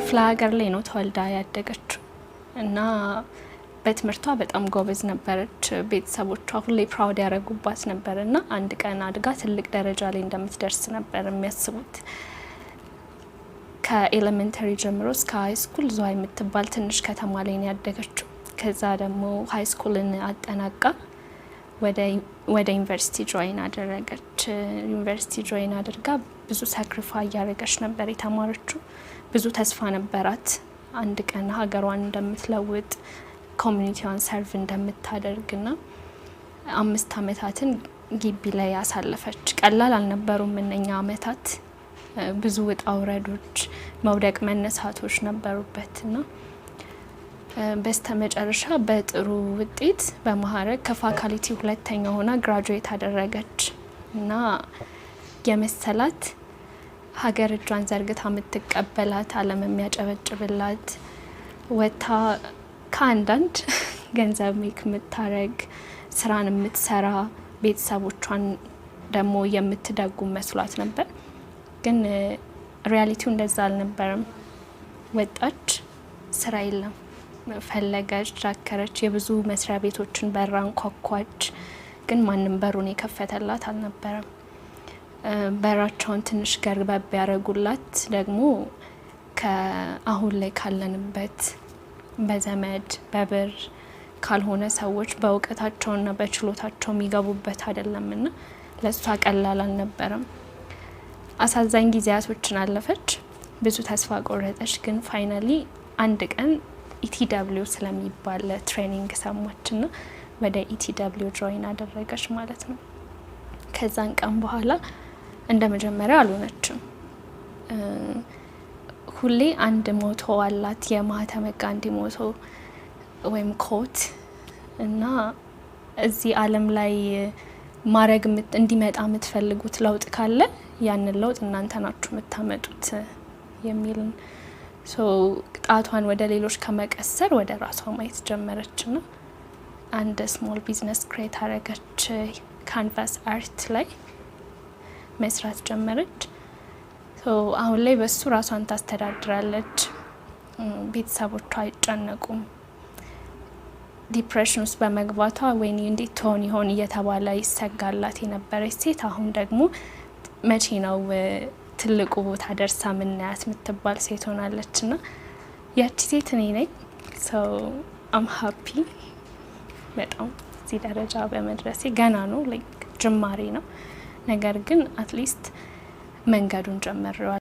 ክፍለ ሀገር ላይ ነው ተወልዳ ያደገችው እና በትምህርቷ በጣም ጎበዝ ነበረች። ቤተሰቦቿ ሁሌ ፕራውድ ያደረጉባት ነበርና አንድ ቀን አድጋ ትልቅ ደረጃ ላይ እንደምትደርስ ነበር የሚያስቡት። ከኤሌመንተሪ ጀምሮ እስከ ሃይ ስኩል ዟይ የምትባል ትንሽ ከተማ ላይ ነው ያደገችው። ከዛ ደግሞ ሃይ ስኩልን አጠናቃ ወደ ዩኒቨርሲቲ ጆይን አደረገች። ዩኒቨርሲቲ ጆይን አድርጋ ብዙ ሳክሪፋይ ያደረገች ነበር የተማረችው። ብዙ ተስፋ ነበራት አንድ ቀን ሀገሯን እንደምትለውጥ ኮሚኒቲዋን ሰርቭ እንደምታደርግና 5 አመታትን ግቢ ላይ ያሳለፈች። ቀላል አልነበሩም እነኛ አመታት። ብዙ ውጣ ውረዶች፣ መውደቅ መነሳቶች ነበሩበትና በስተመጨረሻ በጥሩ ውጤት በማዕረግ ከፋካልቲ ሁለተኛ ሆና ግራጁዌት አደረገች እና የመሰላት ሀገር እጇን ዘርግታ የምትቀበላት ዓለም የሚያጨበጭብላት ወታ ከአንዳንድ ገንዘብ ሜክ የምታረግ ስራን የምትሰራ ቤተሰቦቿን ደግሞ የምትደጉም መስሏት ነበር። ግን ሪያሊቲው እንደዛ አልነበረም። ወጣች፣ ስራ የለም፣ ፈለገች፣ ዳከረች፣ የብዙ መስሪያ ቤቶችን በራን ኳኳች። ግን ማንም በሩን የከፈተላት አልነበረም። በራቸውን ትንሽ ገርበብ ያደረጉላት ደግሞ ከአሁን ላይ ካለንበት በዘመድ በብር ካልሆነ ሰዎች በእውቀታቸውና በችሎታቸው የሚገቡበት አይደለምና ለሷ ቀላል አልነበረም። አሳዛኝ ጊዜያቶችን አለፈች። ብዙ ተስፋ ቆረጠች። ግን ፋይናሊ አንድ ቀን ETW ስለሚባል ትሬኒንግ ሰማችና ወደ ETW ጆይን አደረገች ማለት ነው። ከዛን ቀን በኋላ እንደ መጀመሪያ አልሆነችም። ሁሌ አንድ ሞቶ አላት፣ የማህተመ ጋንዲ ሞቶ ወይም ኮት እና እዚህ ዓለም ላይ ማረግ እንዲመጣ የምትፈልጉት ለውጥ ካለ ያንን ለውጥ እናንተ ናችሁ የምታመጡት የሚል ጣቷን ወደ ሌሎች ከመቀሰር ወደ ራሷ ማየት ጀመረችና አንድ ስሞል ቢዝነስ ክሬት አረገች። ካንቫስ አርት ላይ መስራት ጀመረች። አሁን ላይ በሱ ራሷን ታስተዳድራለች። ቤተሰቦቿ አይጨነቁም። ዲፕሬሽን ውስጥ በመግባቷ ወይኔ እንዴት ትሆን ይሆን እየተባለ ይሰጋላት የነበረች ሴት አሁን ደግሞ መቼ ነው ትልቁ ቦታ ደርሳ ምናያት የምትባል ሴት ሆናለችና ያቺ ሴት እኔ ነኝ። አም ሃፒ በጣም እዚህ ደረጃ በመድረሴ። ገና ነው ጅማሬ ነው፣ ነገር ግን አትሊስት መንገዱን ጀምረዋል።